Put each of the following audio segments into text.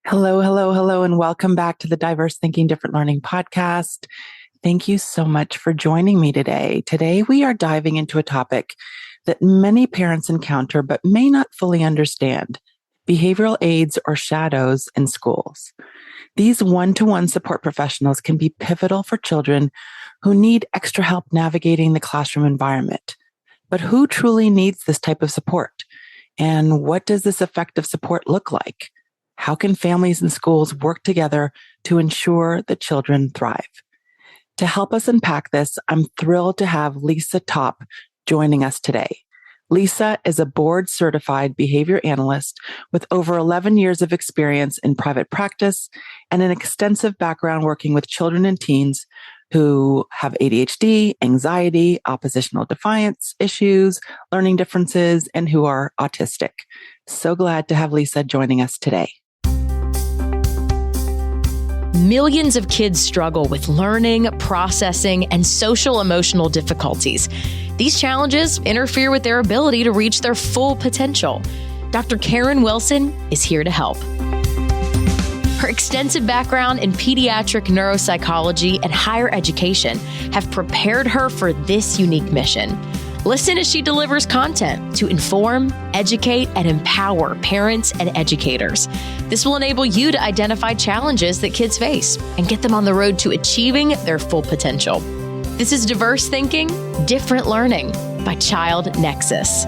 Hello, hello, hello, and welcome back to the Diverse Thinking, Different Learning podcast. Thank you so much for joining me today. Today, we are diving into a topic that many parents encounter but may not fully understand: behavioral aides or shadows in schools. These one-to-one support professionals can be pivotal for children who need extra help navigating the classroom environment. But who truly needs this type of support? And what does this effective support look like? How can families and schools work together to ensure that children thrive? To help us unpack this, I'm thrilled to have Lisa Top joining us today. Lisa is a board certified behavior analyst with over 11 years of experience in private practice and an extensive background working with children and teens who have ADHD, anxiety, oppositional defiance issues, learning differences, and who are autistic. So glad to have Lisa joining us today. Millions of kids struggle with learning, processing, and social emotional difficulties. These challenges interfere with their ability to reach their full potential. Dr. Karen Wilson is here to help. Her extensive background in pediatric neuropsychology and higher education have prepared her for this unique mission. Listen as she delivers content to inform, educate, and empower parents and educators. This will enable you to identify challenges that kids face and get them on the road to achieving their full potential. This is Diverse Thinking, Different Learning by Child Nexus.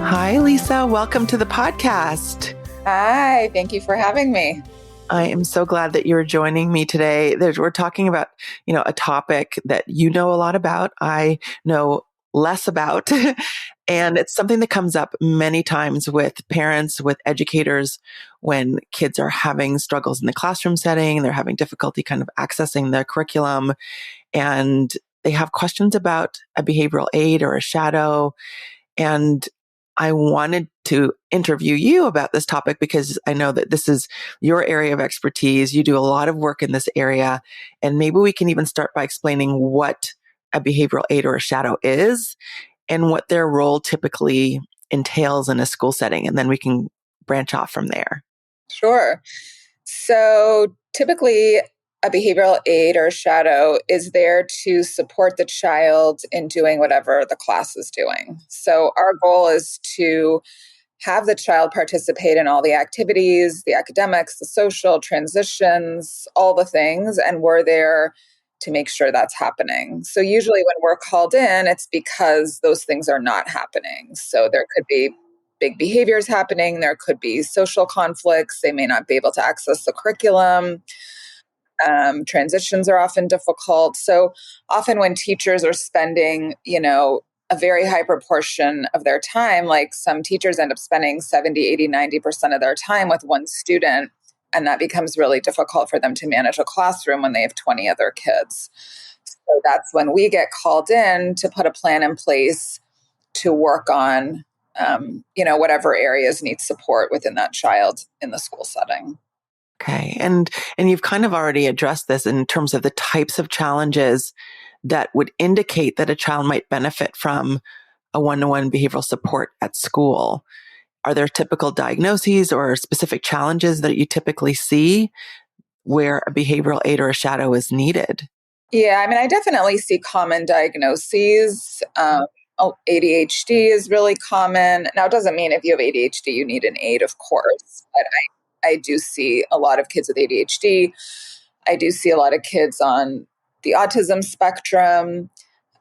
Hi, Lisa. Welcome to the podcast. Hi, thank you for having me. I am so glad that you're joining me today. We're talking about, a topic that you know a lot about, I know less about, and it's something that comes up many times with parents, with educators, when kids are having struggles in the classroom setting, they're having difficulty kind of accessing the curriculum, and they have questions about a behavioral aid or a shadow. And I wanted to interview you about this topic because I know that this is your area of expertise. You do a lot of work in this area, and maybe we can even start by explaining what a behavioral aid or a shadow is and what their role typically entails in a school setting. And then we can branch off from there. Sure. So typically, a behavioral aid or shadow is there to support the child in doing whatever the class is doing. So our goal is to have the child participate in all the activities, the academics, the social transitions, all the things, and we're there to make sure that's happening. So usually when we're called in, it's because those things are not happening. So there could be big behaviors happening. There could be social conflicts. They may not be able to access the curriculum. Transitions are often difficult. So often when teachers are spending, a very high proportion of their time, like some teachers end up spending 70, 80, 90% of their time with one student. And that becomes really difficult for them to manage a classroom when they have 20 other kids. So that's when we get called in to put a plan in place to work on, whatever areas need support within that child in the school setting. Okay. And you've kind of already addressed this in terms of the types of challenges that would indicate that a child might benefit from a one-to-one behavioral support at school. Are there typical diagnoses or specific challenges that you typically see where a behavioral aid or a shadow is needed? Yeah, I definitely see common diagnoses. ADHD is really common. Now, it doesn't mean if you have ADHD, you need an aid, of course, but I do see a lot of kids with ADHD. I do see a lot of kids on the autism spectrum.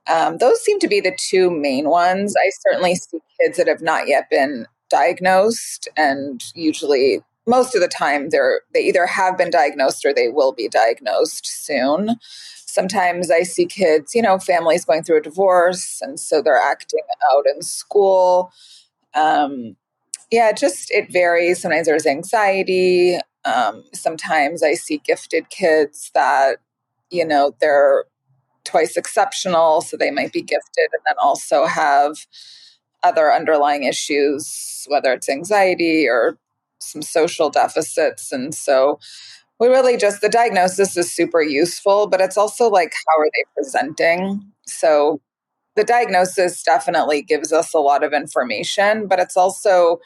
Those seem to be the two main ones. I certainly see kids that have not yet been diagnosed, and usually most of the time they either have been diagnosed or they will be diagnosed soon. Sometimes I see kids, families going through a divorce, and so they're acting out in school. It varies. Sometimes there's anxiety. Sometimes I see gifted kids that, they're twice exceptional, so they might be gifted and then also have other underlying issues, whether it's anxiety or some social deficits. And so we really the diagnosis is super useful, but it's also like, how are they presenting? So the diagnosis definitely gives us a lot of information, but it's also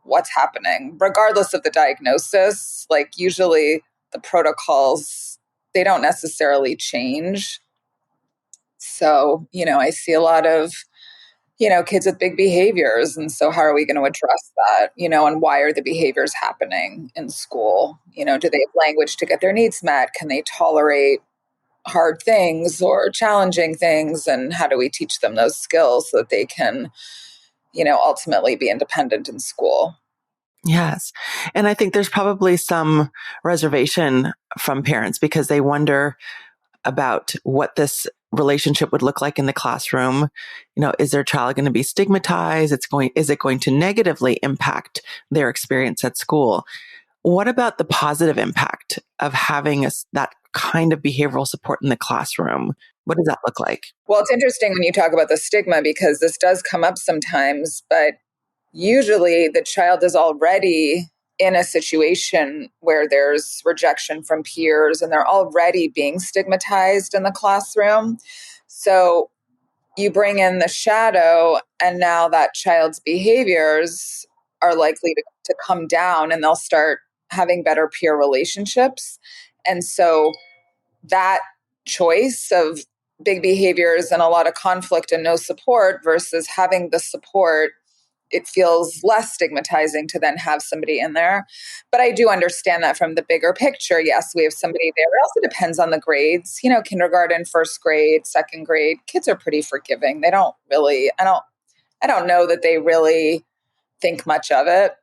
what's happening, regardless of the diagnosis. Like usually the protocols, they don't necessarily change. So, I see a lot of, kids with big behaviors. And so how are we going to address that, and why are the behaviors happening in school? Do they have language to get their needs met? Can they tolerate hard things or challenging things? And how do we teach them those skills so that they can, ultimately be independent in school? Yes. And I think there's probably some reservation from parents because they wonder about what this relationship would look like in the classroom. Is their child going to be stigmatized? Is it going to negatively impact their experience at school? What about the positive impact of having that kind of behavioral support in the classroom? What does that look like? Well, it's interesting when you talk about the stigma because this does come up sometimes, but usually the child is already in a situation where there's rejection from peers and they're already being stigmatized in the classroom. So you bring in the shadow, and now that child's behaviors are likely to come down and they'll start having better peer relationships. And so that choice of big behaviors and a lot of conflict and no support versus having the support, it feels less stigmatizing to then have somebody in there. But I do understand that from the bigger picture. Yes, we have somebody there. It also depends on the grades. Kindergarten, first grade, second grade, kids are pretty forgiving. They don't really, I don't know that they really think much of it.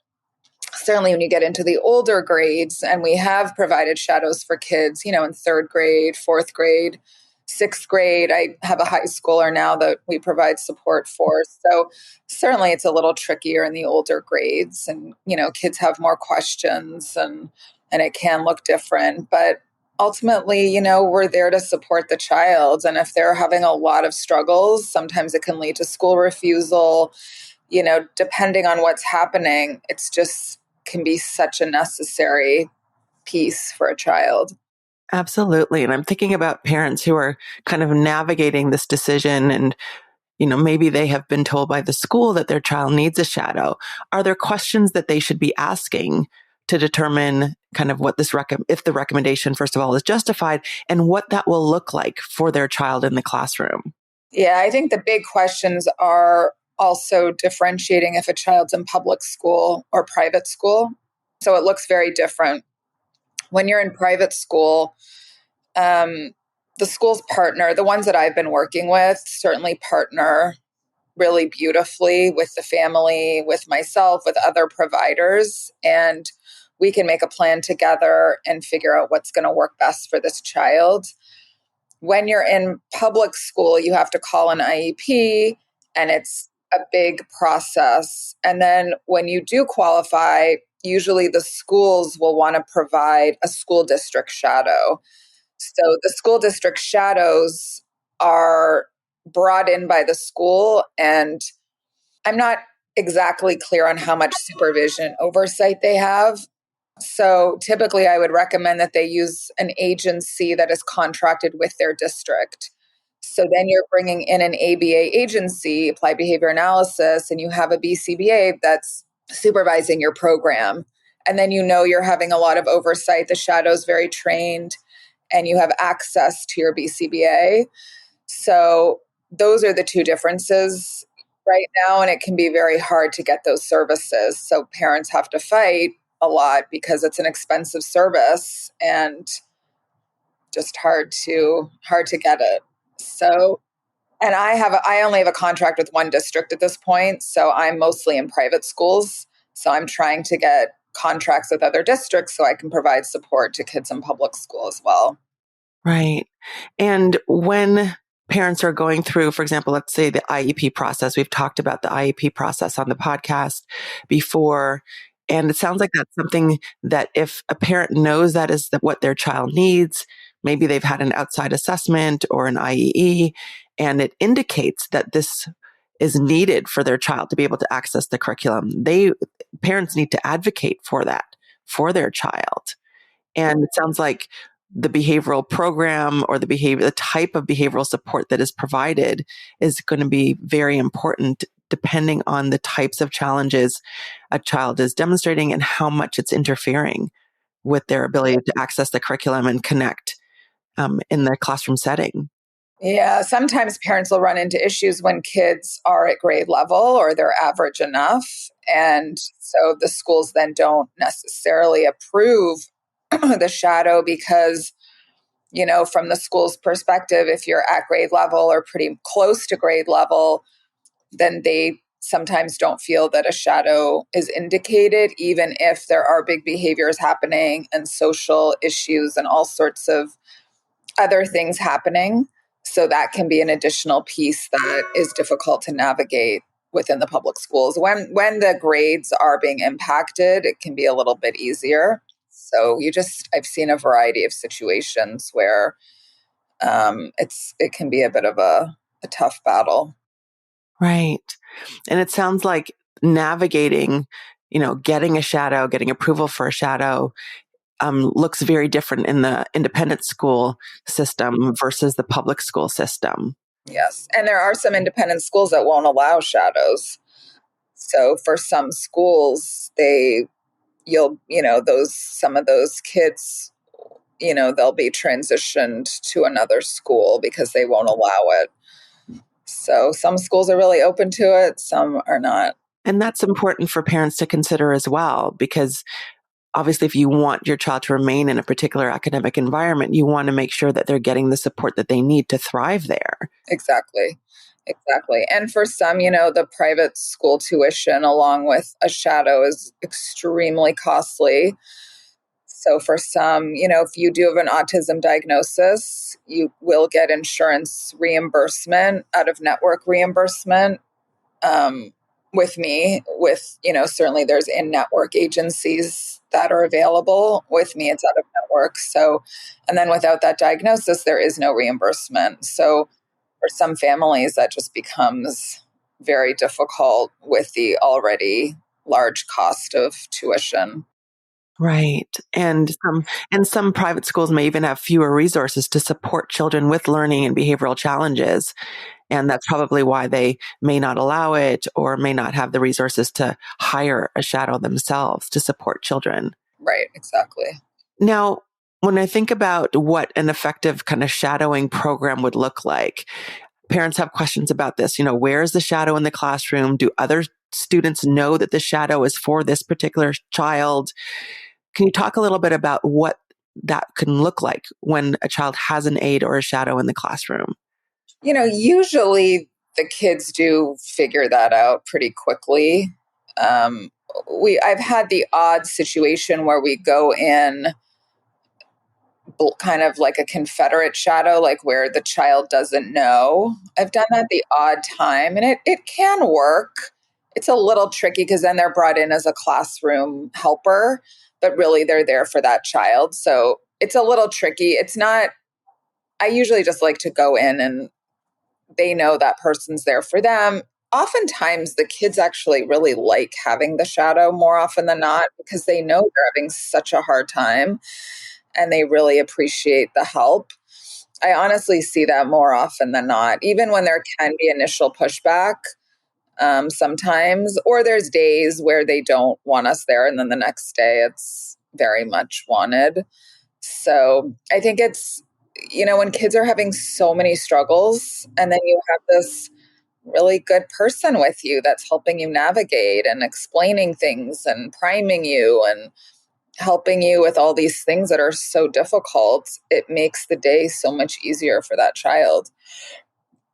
Certainly when you get into the older grades, and we have provided shadows for kids, in third grade, fourth grade, sixth grade. I have a high schooler now that we provide support for. So certainly it's a little trickier in the older grades, and, kids have more questions, and it can look different. But ultimately, we're there to support the child. And if they're having a lot of struggles, sometimes it can lead to school refusal. Depending on what's happening, it's just can be such a necessary piece for a child. Absolutely. And I'm thinking about parents who are kind of navigating this decision and, maybe they have been told by the school that their child needs a shadow. Are there questions that they should be asking to determine kind of what if the recommendation, first of all, is justified and what that will look like for their child in the classroom? Yeah, I think the big questions are also differentiating if a child's in public school or private school. So it looks very different. When you're in private school, the schools partner, the ones that I've been working with, certainly partner really beautifully with the family, with myself, with other providers. And we can make a plan together and figure out what's going to work best for this child. When you're in public school, you have to call an IEP, and it's a big process. And then when you do qualify, usually the schools will want to provide a school district shadow. So the school district shadows are brought in by the school, and I'm not exactly clear on how much supervision oversight they have. So typically, I would recommend that they use an agency that is contracted with their district. So then you're bringing in an ABA agency, applied behavior analysis, and you have a BCBA that's supervising your program. And then you're having a lot of oversight. The shadow's very trained, and you have access to your BCBA. So those are the two differences right now, and it can be very hard to get those services. So parents have to fight a lot because it's an expensive service and just hard to get it. So, and I only have a contract with one district at this point, so I'm mostly in private schools. So I'm trying to get contracts with other districts so I can provide support to kids in public school as well. Right. And when parents are going through, for example, let's say the IEP process, we've talked about the IEP process on the podcast before. And it sounds like that's something that if a parent knows that is what their child needs, maybe they've had an outside assessment or an IEE, and it indicates that this is needed for their child to be able to access the curriculum. Parents need to advocate for that for their child. And it sounds like the behavioral program or the type of behavioral support that is provided is going to be very important depending on the types of challenges a child is demonstrating and how much it's interfering with their ability to access the curriculum and connect in the classroom setting. Yeah, sometimes parents will run into issues when kids are at grade level or they're average enough. And so the schools then don't necessarily approve the shadow because, from the school's perspective, if you're at grade level or pretty close to grade level, then they sometimes don't feel that a shadow is indicated, even if there are big behaviors happening and social issues and all sorts of other things happening. So that can be an additional piece that is difficult to navigate within the public schools. When the grades are being impacted, it can be a little bit easier. So I've seen a variety of situations where it can be a bit of a tough battle. Right. And it sounds like navigating, getting a shadow, getting approval for a shadow looks very different in the independent school system versus the public school system. Yes. And there are some independent schools that won't allow shadows. So for some schools, some of those kids, they'll be transitioned to another school because they won't allow it. So some schools are really open to it, some are not. And that's important for parents to consider as well, because obviously, if you want your child to remain in a particular academic environment, you want to make sure that they're getting the support that they need to thrive there. Exactly. And for some, the private school tuition along with a shadow is extremely costly. So for some, if you do have an autism diagnosis, you will get insurance reimbursement, out of network reimbursement. With me, certainly there's in-network agencies that are available. With me, it's out of network. So, and then without that diagnosis, there is no reimbursement. So for some families, that just becomes very difficult with the already large cost of tuition. Right. And some private schools may even have fewer resources to support children with learning and behavioral challenges. And that's probably why they may not allow it or may not have the resources to hire a shadow themselves to support children. Right, exactly. Now, when I think about what an effective kind of shadowing program would look like, parents have questions about this. Where's the shadow in the classroom? Do other students know that the shadow is for this particular child? Can you talk a little bit about what that can look like when a child has an aide or a shadow in the classroom? Usually the kids do figure that out pretty quickly. Um, I've had the odd situation where we go in kind of like a Confederate shadow, like where the child doesn't know. I've done that the odd time, and it can work. It's a little tricky because then they're brought in as a classroom helper, but really they're there for that child. So it's a little tricky. It's not, I usually just like to go in and they know that person's there for them. Oftentimes, the kids actually really like having the shadow more often than not because they know they're having such a hard time and they really appreciate the help. I honestly see that more often than not, even when there can be initial pushback sometimes, or there's days where they don't want us there, and then the next day it's very much wanted. So I think it's, when kids are having so many struggles and then you have this really good person with you that's helping you navigate and explaining things and priming you and helping you with all these things that are so difficult, it makes the day so much easier for that child.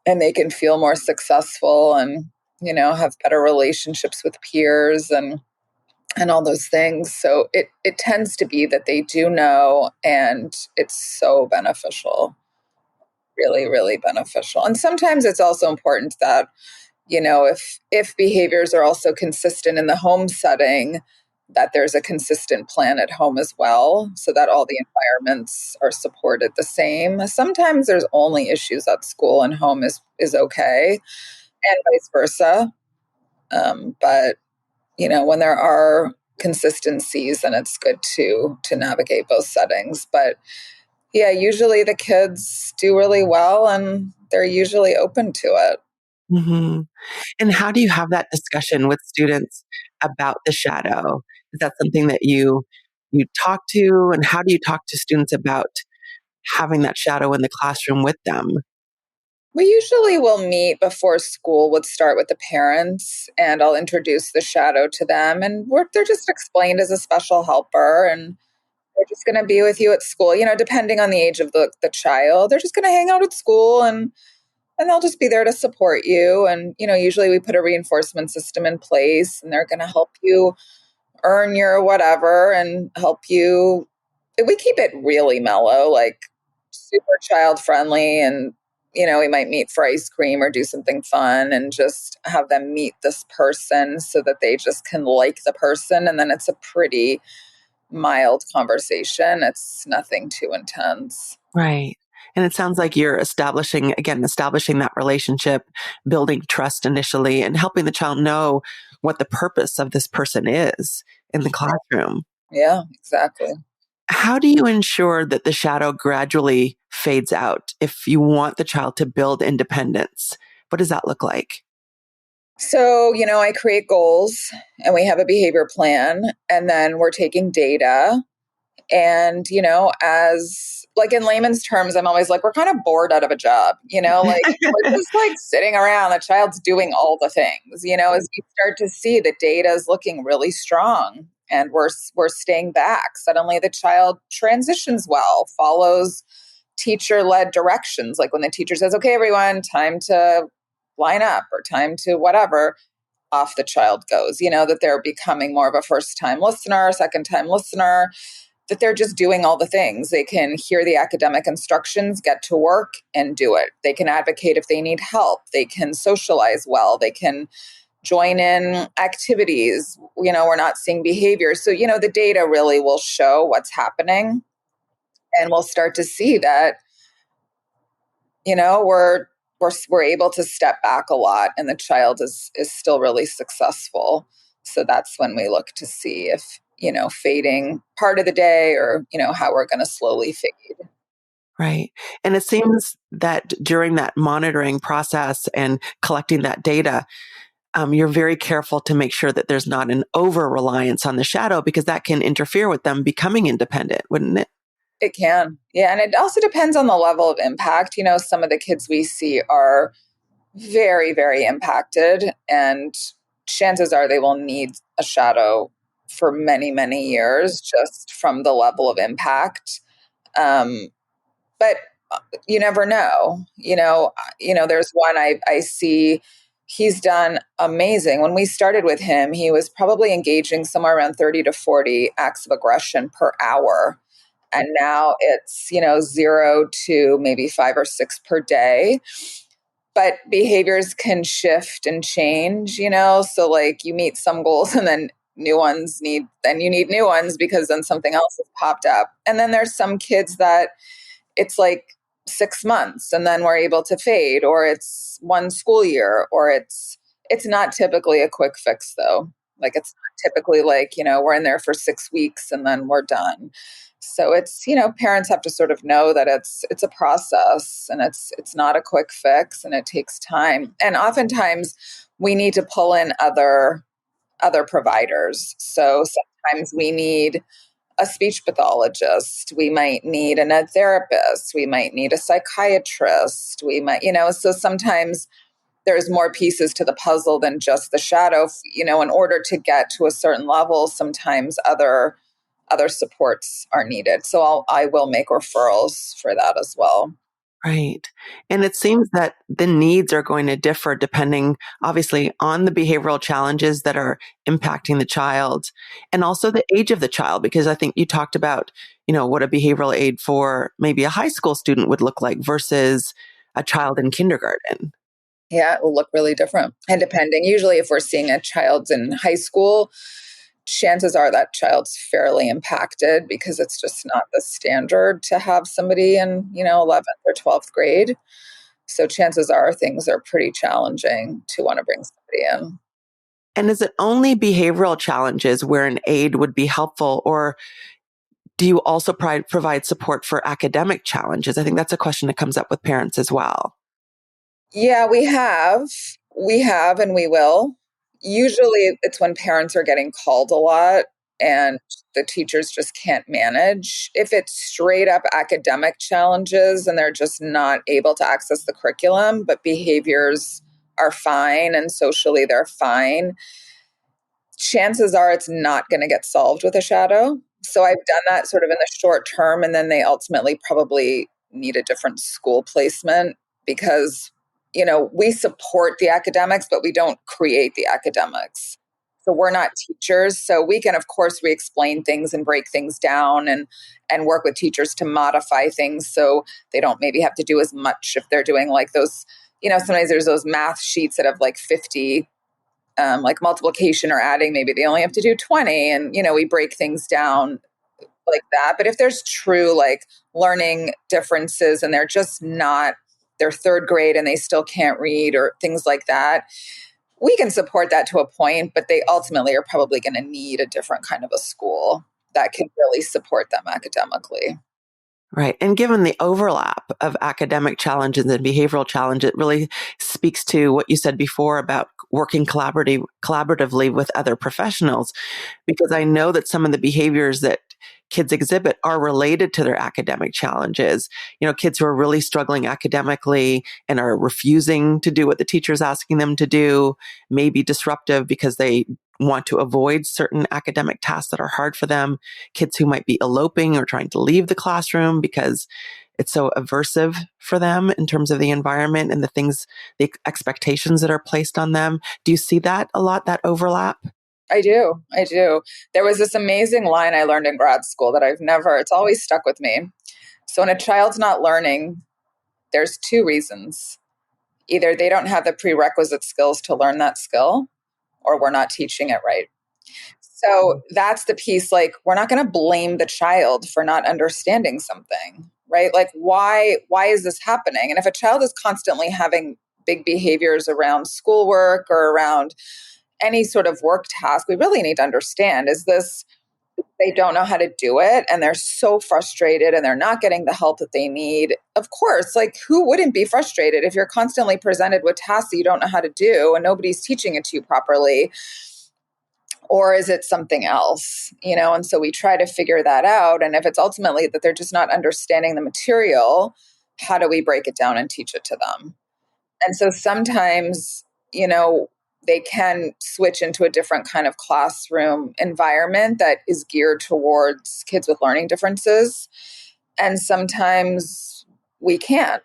And they can feel more successful and, have better relationships with peers and all those things. So it tends to be that they do know, and it's so beneficial, really, really beneficial. And sometimes it's also important that, if behaviors are also consistent in the home setting, that there's a consistent plan at home as well, so that all the environments are supported the same. Sometimes there's only issues at school and home is okay, and vice versa. But when there are consistencies, then it's good to navigate both settings. But yeah, usually the kids do really well and they're usually open to it. Hmm. And how do you have that discussion with students about the shadow? Is that something that you talk to, and how do you talk to students about having that shadow in the classroom with them? We usually will meet before school would start with the parents, and I'll introduce the shadow to them. And they're just explained as a special helper, and they're just going to be with you at school. Depending on the age of the child, they're just going to hang out at school, and they'll just be there to support you. And usually we put a reinforcement system in place, and they're going to help you earn your whatever and help you. We keep it really mellow, like super child friendly. And we might meet for ice cream or do something fun and just have them meet this person so that they just can like the person. And then it's a pretty mild conversation. It's nothing too intense. Right. And it sounds like you're establishing that relationship, building trust initially, and helping the child know what the purpose of this person is in the classroom. Yeah, exactly. How do you ensure that the shadow gradually fades out if you want the child to build independence? What does that look like? So, I create goals and we have a behavior plan, and then we're taking data. And, as like in layman's terms, I'm always like, we're kind of bored out of a job, like we're just like sitting around, the child's doing all the things, as we start to see the data is looking really strong and we're staying back. Suddenly the child transitions well, follows teacher led directions. Like when the teacher says, okay, everyone, time to line up or time to whatever, off the child goes, that they're becoming more of a first time listener, second time listener, that they're just doing all the things. They can hear the academic instructions, get to work and do it. They can advocate if they need help. They can socialize well. They can join in activities. We're not seeing behavior. So, the data really will show what's happening. And we'll start to see that, we're able to step back a lot and the child is still really successful. So that's when we look to see if, fading part of the day or, how we're going to slowly fade. Right. And it seems that during that monitoring process and collecting that data, you're very careful to make sure that there's not an over reliance on the shadow because that can interfere with them becoming independent, wouldn't it? It can. Yeah. And it also depends on the level of impact. Some of the kids we see are very, very impacted, and chances are they will need a shadow for many, many years just from the level of impact. Um, but you never know. There's one I see. He's done amazing. When we started with him, he was probably engaging somewhere around 30 to 40 acts of aggression per hour. And now it's, 0 to maybe 5 or 6 per day. But behaviors can shift and change, so like you meet some goals and then you need new ones because then something else has popped up. And then there's some kids that it's like 6 months and then we're able to fade, or it's one school year, or it's not typically a quick fix though. Like it's not typically like, we're in there for 6 weeks and then we're done. So it's, parents have to sort of know that it's a process and it's not a quick fix and it takes time. And oftentimes we need to pull in other providers. So sometimes we need a speech pathologist, we might need an ed therapist, we might need a psychiatrist, we might, so sometimes there's more pieces to the puzzle than just the shadow. In order to get to a certain level, sometimes other supports are needed. So I will make referrals for that as well. Right. And it seems that the needs are going to differ depending, obviously, on the behavioral challenges that are impacting the child and also the age of the child, because I think you talked about, what a behavioral aid for maybe a high school student would look like versus a child in kindergarten. Yeah, it will look really different. And depending, usually if we're seeing a child in high school, chances are that child's fairly impacted because it's just not the standard to have somebody in, 11th or 12th grade. So chances are things are pretty challenging to want to bring somebody in. And is it only behavioral challenges where an aid would be helpful, or do you also provide support for academic challenges? I think that's a question that comes up with parents as well. Yeah, we have. We have and we will. Usually it's when parents are getting called a lot and the teachers just can't manage. If it's straight up academic challenges and they're just not able to access the curriculum, but behaviors are fine and socially they're fine, chances are it's not going to get solved with a shadow. So I've done that sort of in the short term, and then they ultimately probably need a different school placement because, we support the academics, but we don't create the academics. So we're not teachers. So we can, of course, re-explain things and break things down and work with teachers to modify things so they don't maybe have to do as much if they're doing like those, sometimes there's those math sheets that have like 50 like multiplication or adding, maybe they only have to do 20 and, we break things down like that. But if there's true like learning differences and they're third grade and they still can't read or things like that, we can support that to a point, but they ultimately are probably going to need a different kind of a school that can really support them academically. Right. And given the overlap of academic challenges and behavioral challenge, it really speaks to what you said before about working collaboratively with other professionals, because I know that some of the behaviors that kids exhibit are related to their academic challenges. Kids who are really struggling academically and are refusing to do what the teacher is asking them to do may be disruptive because they want to avoid certain academic tasks that are hard for them. Kids who might be eloping or trying to leave the classroom because it's so aversive for them in terms of the environment and the expectations that are placed on them. Do you see that a lot, that overlap? I do. I do. There was this amazing line I learned in grad school that it's always stuck with me. So when a child's not learning, there's two reasons. Either they don't have the prerequisite skills to learn that skill, or we're not teaching it right. So that's the piece, like, we're not going to blame the child for not understanding something, right? Like, why is this happening? And if a child is constantly having big behaviors around schoolwork or around any sort of work task, we really need to understand, is this they don't know how to do it and they're so frustrated and they're not getting the help that they need? Of course, like, who wouldn't be frustrated if you're constantly presented with tasks that you don't know how to do and nobody's teaching it to you properly? Or is it something else? And so we try to figure that out. And if it's ultimately that they're just not understanding the material, how do we break it down and teach it to them? And so sometimes, they can switch into a different kind of classroom environment that is geared towards kids with learning differences. And sometimes we can't,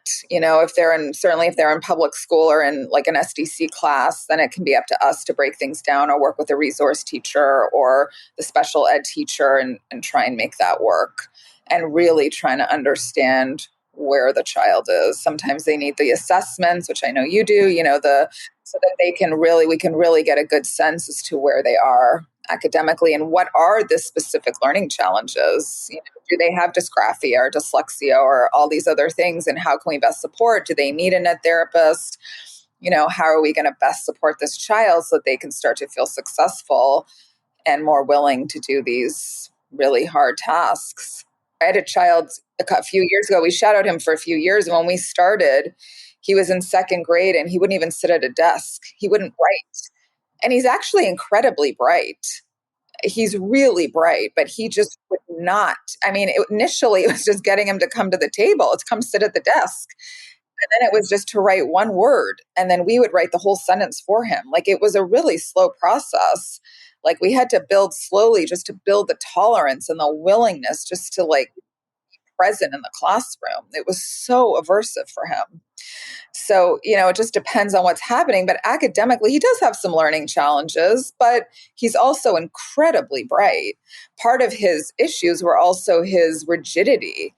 certainly if they're in public school or in like an SDC class, then it can be up to us to break things down or work with a resource teacher or the special ed teacher and try and make that work and really trying to understand where the child is. Sometimes they need the assessments, which I know you do, so that we can really get a good sense as to where they are academically and what are the specific learning challenges. Do they have dysgraphia or dyslexia or all these other things, and how can we best support? Do they need a net therapist? How are we going to best support this child so that they can start to feel successful and more willing to do these really hard tasks? I had a child a few years ago. We shadowed him for a few years, and when we started, he was in second grade and he wouldn't even sit at a desk. He wouldn't write. And he's actually incredibly bright. He's really bright, but he just would not. I mean, initially it was just getting him to come to the table, to come sit at the desk. And then it was just to write one word. And then we would write the whole sentence for him. Like, it was a really slow process. Like, we had to build slowly just to build the tolerance and the willingness just to like be present in the classroom. It was so aversive for him. So, it just depends on what's happening. But academically, he does have some learning challenges, but he's also incredibly bright. Part of his issues were also his rigidity.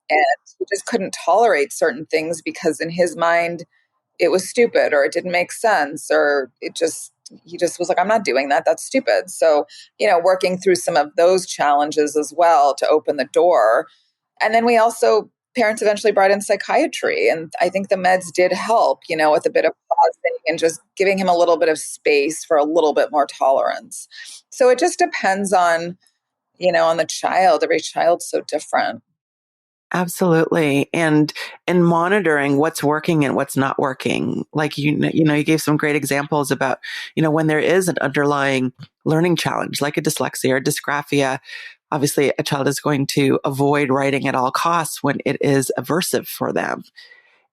And he just couldn't tolerate certain things because in his mind, it was stupid or it didn't make sense or he just was like, I'm not doing that. That's stupid. So, working through some of those challenges as well to open the door. And then parents eventually brought in psychiatry. And I think the meds did help, with a bit of pausing and just giving him a little bit of space for a little bit more tolerance. So it just depends on, on the child. Every child's so different. Absolutely. And monitoring what's working and what's not working. Like, you gave some great examples about, when there is an underlying learning challenge, like a dyslexia or dysgraphia, obviously a child is going to avoid writing at all costs when it is aversive for them.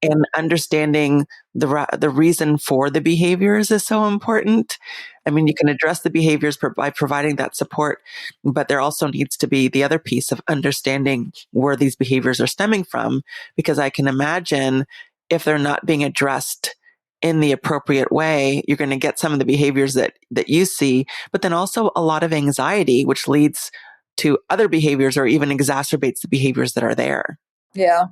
And understanding the reason for the behaviors is so important. I mean, you can address the behaviors by providing that support, but there also needs to be the other piece of understanding where these behaviors are stemming from, because I can imagine if they're not being addressed in the appropriate way, you're going to get some of the behaviors that you see, but then also a lot of anxiety, which leads to other behaviors or even exacerbates the behaviors that are there. Yeah.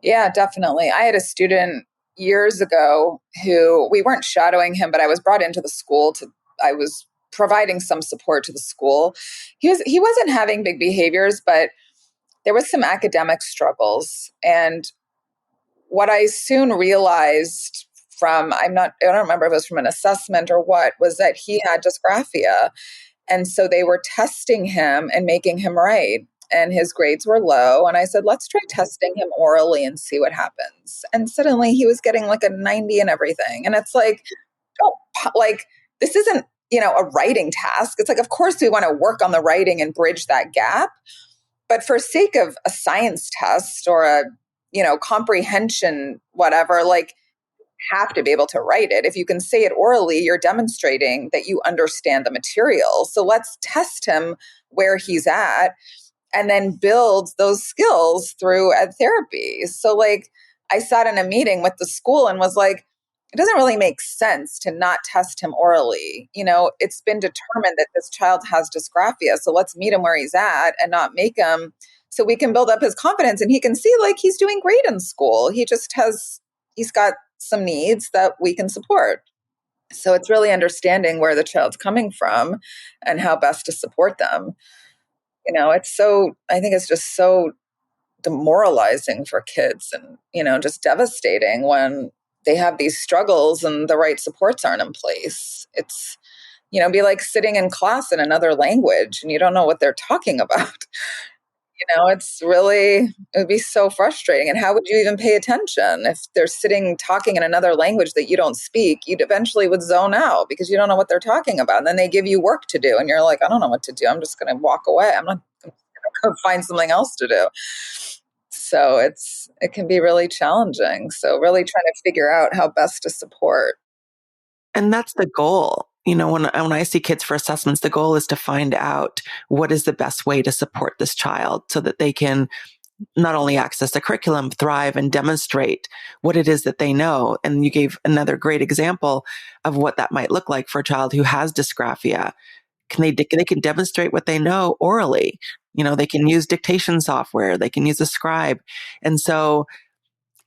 Yeah, definitely. I had a student years ago who we weren't shadowing him, but I was brought into the school I was providing some support to the school. He wasn't having big behaviors, but there was some academic struggles. And what I soon realized I don't remember if it was from an assessment or what, was that he had dysgraphia. And so they were testing him and making him write. And his grades were low. And I said, let's try testing him orally and see what happens. And suddenly he was getting like a 90 and everything. And it's like, oh, like, this isn't, a writing task. It's like, of course, we want to work on the writing and bridge that gap. But for sake of a science test or a, comprehension, whatever, like, have to be able to write it. If you can say it orally, you're demonstrating that you understand the material. So let's test him where he's at and then build those skills through ed therapy. So, like, I sat in a meeting with the school and was like, it doesn't really make sense to not test him orally. It's been determined that this child has dysgraphia. So let's meet him where he's at and not make him, so we can build up his confidence and he can see like he's doing great in school. He's got some needs that we can support. So it's really understanding where the child's coming from and how best to support them. I think it's just so demoralizing for kids and, just devastating when they have these struggles and the right supports aren't in place. It's, be like sitting in class in another language and you don't know what they're talking about. It would be so frustrating. And how would you even pay attention if they're sitting talking in another language that you don't speak? You'd eventually would zone out because you don't know what they're talking about. And then they give you work to do and you're like, I don't know what to do. I'm just going to walk away. I'm not going to find something else to do. So it can be really challenging. So really trying to figure out how best to support. And that's the goal. When I see kids for assessments, the goal is to find out what is the best way to support this child so that they can not only access the curriculum, thrive, and demonstrate what it is that they know. And you gave another great example of what that might look like for a child who has dysgraphia. They can demonstrate what they know orally. They can use dictation software. They can use a scribe. And so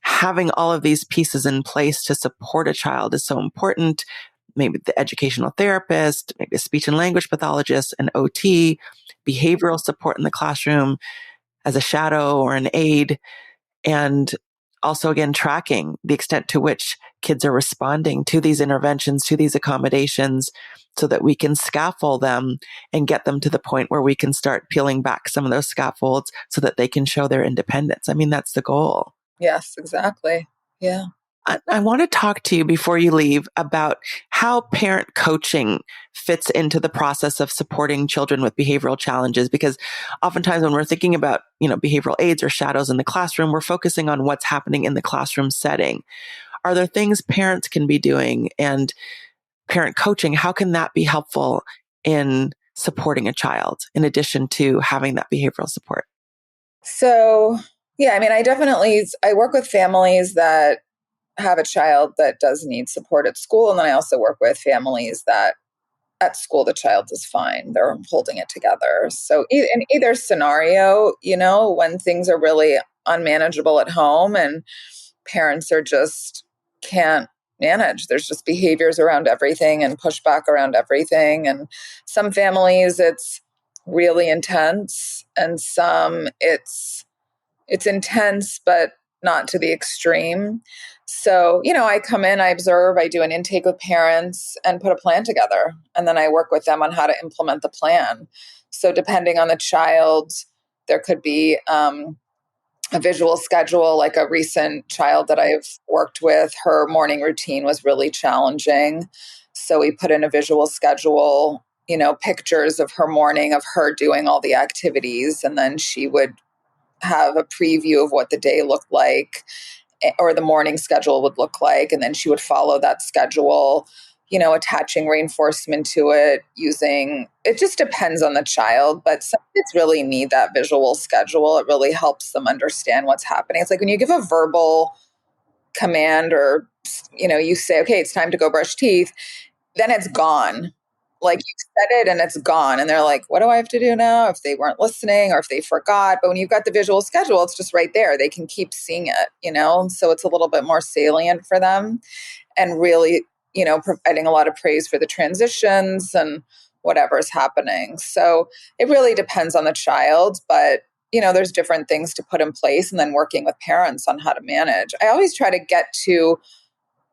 having all of these pieces in place to support a child is so important. Maybe the educational therapist, maybe a speech and language pathologist, an OT, behavioral support in the classroom as a shadow or an aide, and also, again, tracking the extent to which kids are responding to these interventions, to these accommodations, so that we can scaffold them and get them to the point where we can start peeling back some of those scaffolds so that they can show their independence. I mean, that's the goal. Yes, exactly. Yeah. I want to talk to you before you leave about how parent coaching fits into the process of supporting children with behavioral challenges, because oftentimes when we're thinking about, behavioral aids or shadows in the classroom, we're focusing on what's happening in the classroom setting. Are there things parents can be doing, and parent coaching, how can that be helpful in supporting a child in addition to having that behavioral support? So, yeah, I mean, I work with families that have a child that does need support at school. And then I also work with families that at school, the child is fine. They're holding it together. So in either scenario, when things are really unmanageable at home and parents are just can't manage, there's just behaviors around everything and pushback around everything. And some families, it's really intense, and some it's intense, but not to the extreme. So, I come in, I observe, I do an intake with parents and put a plan together. And then I work with them on how to implement the plan. So depending on the child, there could be a visual schedule. Like a recent child that I've worked with, her morning routine was really challenging. So we put in a visual schedule, pictures of her morning of her doing all the activities. And then she would have a preview of what the day looked like or the morning schedule would look like. And then she would follow that schedule, attaching reinforcement to it, it just depends on the child, but some kids really need that visual schedule. It really helps them understand what's happening. It's like when you give a verbal command or, you say, okay, it's time to go brush teeth, then it's gone. Like you said it and it's gone. And they're like, what do I have to do now? If they weren't listening or if they forgot. But when you've got the visual schedule, it's just right there. They can keep seeing it, so it's a little bit more salient for them and really, providing a lot of praise for the transitions and whatever's happening. So it really depends on the child, but there's different things to put in place and then working with parents on how to manage. I always try to get to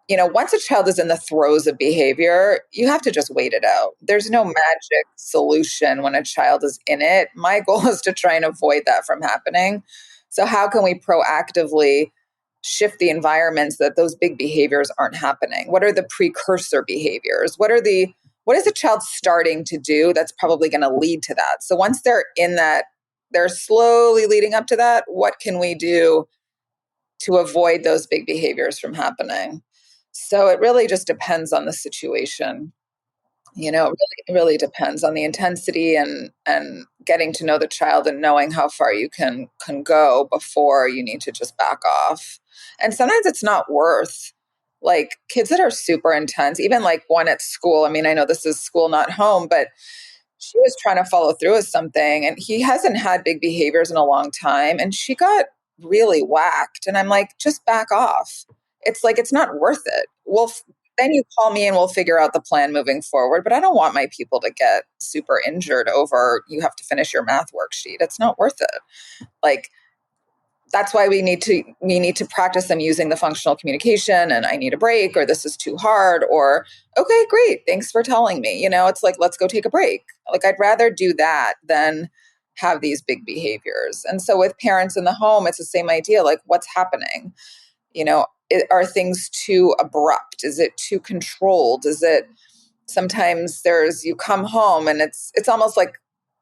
once a child is in the throes of behavior, you have to just wait it out. There's no magic solution when a child is in it. My goal is to try and avoid that from happening. So how can we proactively shift the environments that those big behaviors aren't happening? What are the precursor behaviors? What is the child starting to do that's probably going to lead to that? So once they're in that, they're slowly leading up to that, what can we do to avoid those big behaviors from happening? So it really just depends on the situation. It really depends on the intensity and getting to know the child and knowing how far you can go before you need to just back off. And sometimes it's not worth, like kids that are super intense, even like one at school. I mean, I know this is school, not home, but she was trying to follow through with something and he hasn't had big behaviors in a long time. And she got really whacked. And I'm like, just back off. It's like, it's not worth it. Then you call me and we'll figure out the plan moving forward. But I don't want my people to get super injured over, you have to finish your math worksheet. It's not worth it. Like, that's why we need to practice them using the functional communication and I need a break or this is too hard or, okay, great. Thanks for telling me. It's like, let's go take a break. Like, I'd rather do that than have these big behaviors. And so with parents in the home, it's the same idea. Like, what's happening? Are things too abrupt? Is it too controlled? Is it sometimes you come home and it's almost like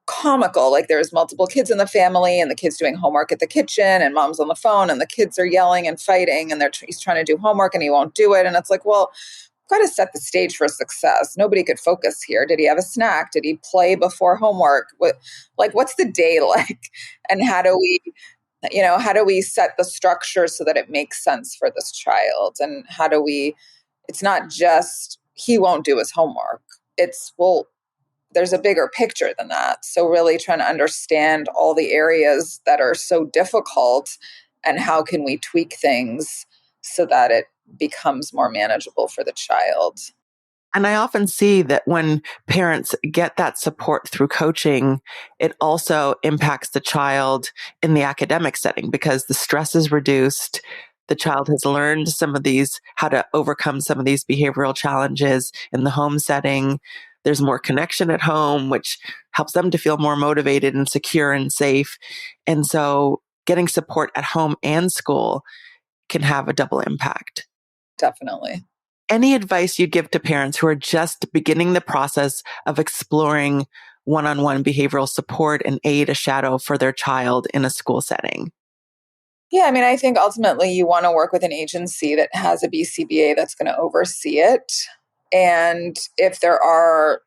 comical, like there's multiple kids in the family and the kids doing homework at the kitchen and mom's on the phone and the kids are yelling and fighting and he's trying to do homework and he won't do it. And it's like, well, got to set the stage for success. Nobody could focus here. Did he have a snack? Did he play before homework? What's the day like? And how do we set the structure so that it makes sense for this child? And it's not just he won't do his homework. It's, well, there's a bigger picture than that. So really trying to understand all the areas that are so difficult and how can we tweak things so that it becomes more manageable for the child. And I often see that when parents get that support through coaching, it also impacts the child in the academic setting because the stress is reduced. The child has learned how to overcome some of these behavioral challenges in the home setting. There's more connection at home, which helps them to feel more motivated and secure and safe. And so getting support at home and school can have a double impact. Definitely. Any advice you'd give to parents who are just beginning the process of exploring one-on-one behavioral support and aid a shadow for their child in a school setting? Yeah, I mean, I think ultimately you want to work with an agency that has a BCBA that's going to oversee it. And if there are,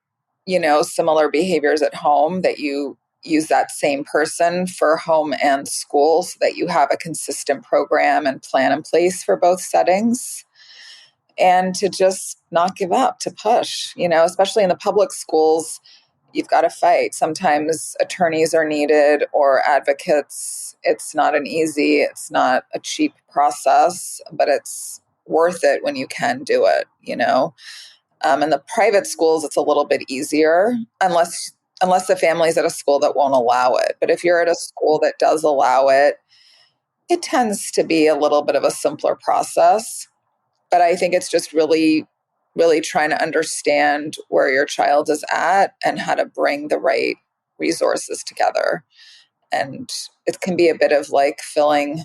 similar behaviors at home, that you use that same person for home and school so that you have a consistent program and plan in place for both settings. And to just not give up, to push, especially in the public schools, you've got to fight. Sometimes attorneys are needed or advocates. It's not a cheap process, but it's worth it when you can do it, In the private schools, it's a little bit easier unless the family's at a school that won't allow it. But if you're at a school that does allow it, it tends to be a little bit of a simpler process. But I think it's just really, really trying to understand where your child is at and how to bring the right resources together. And it can be a bit of like filling,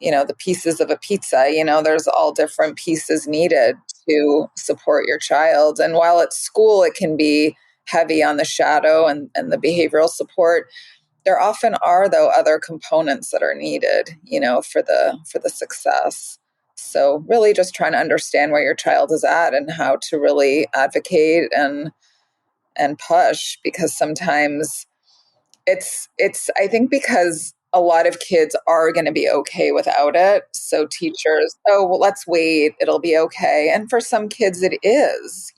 the pieces of a pizza. There's all different pieces needed to support your child. And while at school, it can be heavy on the shadow and the behavioral support, there often are, though, other components that are needed, for the success. So really just trying to understand where your child is at and how to really advocate and push, because sometimes it's I think because a lot of kids are going to be okay without it. So teachers, oh, well, let's wait, it'll be okay. And for some kids it is,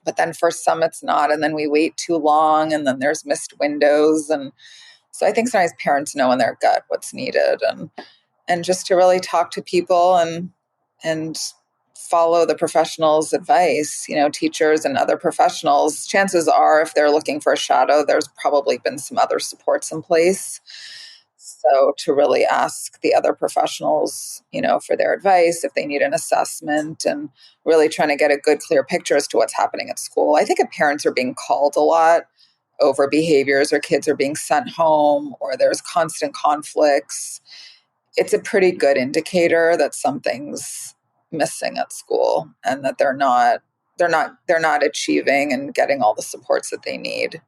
but then for some it's not. And then we wait too long and then there's missed windows. And so I think sometimes parents know in their gut what's needed, and just to really talk to people and follow the professionals' advice, teachers and other professionals. Chances are, if they're looking for a shadow, there's probably been some other supports in place. So to really ask the other professionals, for their advice, if they need an assessment, and really trying to get a good, clear picture as to what's happening at school. I think if parents are being called a lot over behaviors, or kids are being sent home, or there's constant conflicts, it's a pretty good indicator that something's missing at school and that they're not achieving and getting all the supports that they need.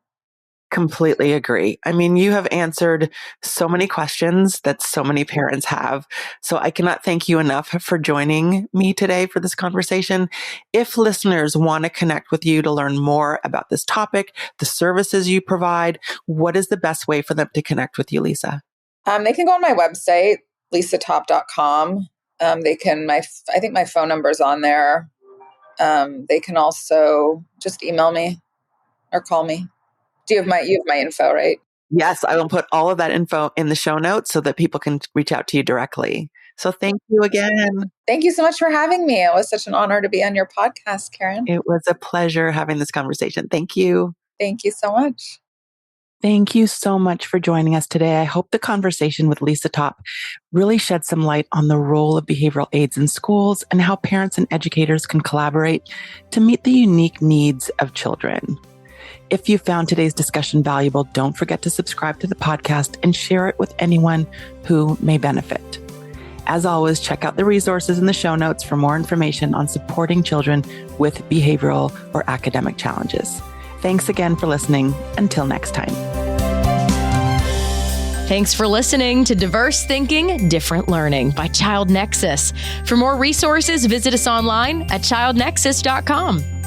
Completely agree. I mean, you have answered so many questions that so many parents have. So I cannot thank you enough for joining me today for this conversation. If listeners want to connect with you to learn more about this topic, the services you provide, what is the best way for them to connect with you, Lisa? They can go on my website, lisatopp.com. I think my phone number is on there. They can also just email me or call me. You have my info, right? Yes, I will put all of that info in the show notes so that people can reach out to you directly. So thank you again. Thank you so much for having me. It was such an honor to be on your podcast, Karen. It was a pleasure having this conversation. Thank you. Thank you so much. Thank you so much for joining us today. I hope the conversation with Lisa Topp really shed some light on the role of behavioral aides in schools and how parents and educators can collaborate to meet the unique needs of children. If you found today's discussion valuable, don't forget to subscribe to the podcast and share it with anyone who may benefit. As always, check out the resources in the show notes for more information on supporting children with behavioral or academic challenges. Thanks again for listening. Until next time. Thanks for listening to Diverse Thinking, Different Learning by Child Nexus. For more resources, visit us online at childnexus.com.